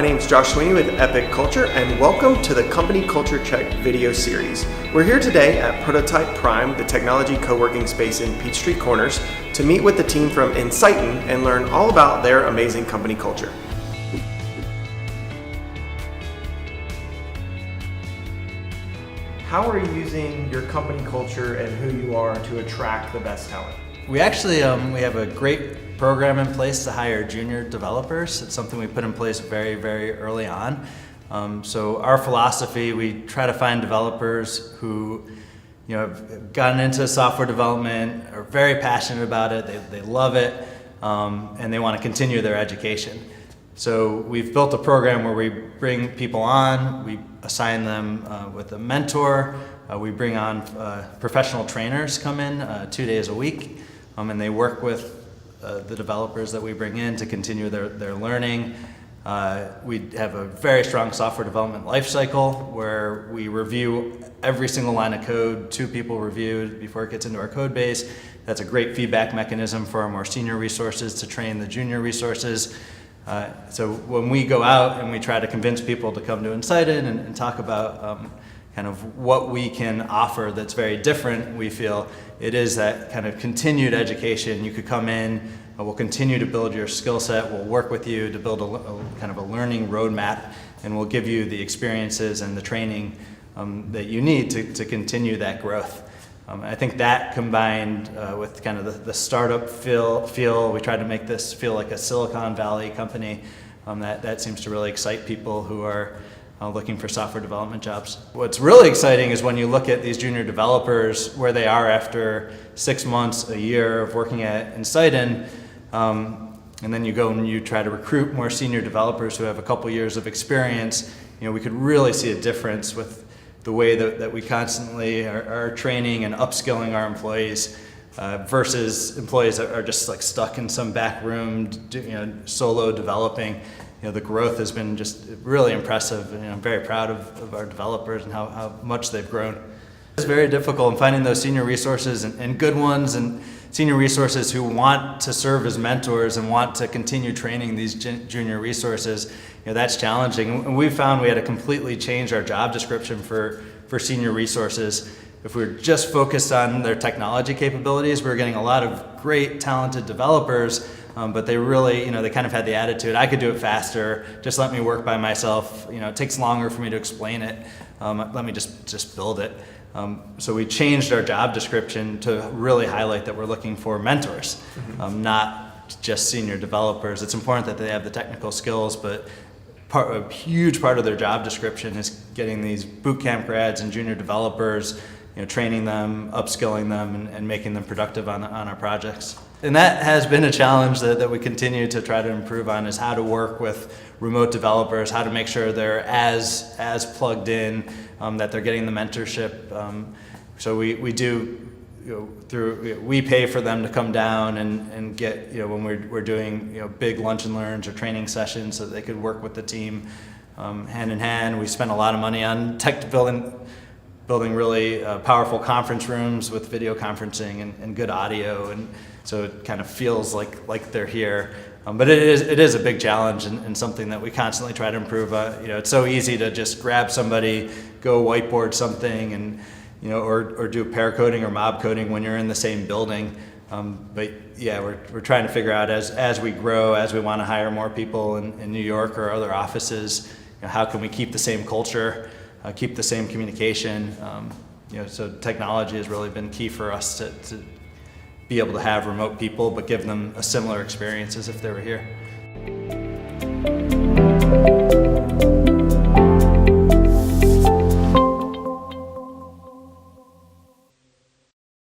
name's Josh Sweeney with Epic Culture, and welcome to the Company Culture Check video series. We're here today at Prototype Prime, the technology co-working space in Peachtree Corners, to meet with the team from Insiten and learn all about their amazing company culture. How are you using your company culture and who you are to attract the best talent? We actually we have a great program in place to hire junior developers. It's something we put in place very, very early on. So our philosophy, we try to find developers who have gotten into software development, are very passionate about it, they love it, and they want to continue their education. So we've built a program where we bring people on, we assign them with a mentor, we bring on professional trainers come in 2 days a week, and they work with the developers that we bring in to continue their learning. We have a very strong software development lifecycle where we review every single line of code, 2 people reviewed before it gets into our code base. That's a great feedback mechanism for our more senior resources to train the junior resources. So when we go out and we try to convince people to come to Insite and talk about kind of what we can offer that's very different, we feel it is that kind of continued education. You could come in, we'll continue to build your skill set, we'll work with you to build a kind of a learning roadmap, and we'll give you the experiences and the training that you need to continue that growth. I think that combined with kind of the startup feel, we tried to make this feel like a Silicon Valley company, that seems to really excite people who are looking for software development jobs. What's really exciting is when you look at these junior developers, where they are after 6 months, a year of working at Insiten, and then you go and you try to recruit more senior developers who have a couple years of experience. We could really see a difference with the way that we constantly are training and upskilling our employees versus employees that are just like stuck in some back room, solo developing. The growth has been just really impressive, and I'm very proud of our developers and how much they've grown. It's very difficult in finding those senior resources and good ones, and senior resources who want to serve as mentors and want to continue training these junior resources. That's challenging. And we found we had to completely change our job description for senior resources. If we were just focused on their technology capabilities, we were getting a lot of great, talented developers, but they really, they kind of had the attitude, I could do it faster, just let me work by myself, it takes longer for me to explain it, let me just build it. So we changed our job description to really highlight that we're looking for mentors, not just senior developers. It's important that they have the technical skills, but a huge part of their job description is getting these bootcamp grads and junior developers, training them, upskilling them, and making them productive on our projects. And that has been a challenge that we continue to try to improve on, is how to work with remote developers, how to make sure they're as plugged in, that they're getting the mentorship. So we do, we pay for them to come down and get, when we're doing, big lunch and learns or training sessions, so that they could work with the team hand in hand. We spend a lot of money on building really powerful conference rooms with video conferencing and good audio, and so it kind of feels like they're here. But it is a big challenge and something that we constantly try to improve. It's so easy to just grab somebody, go whiteboard something, and or do pair coding or mob coding when you're in the same building. But yeah, we're trying to figure out as we grow, as we want to hire more people in New York or other offices, how can we keep the same culture, keep the same communication. So technology has really been key for us to be able to have remote people, but give them a similar experience as if they were here.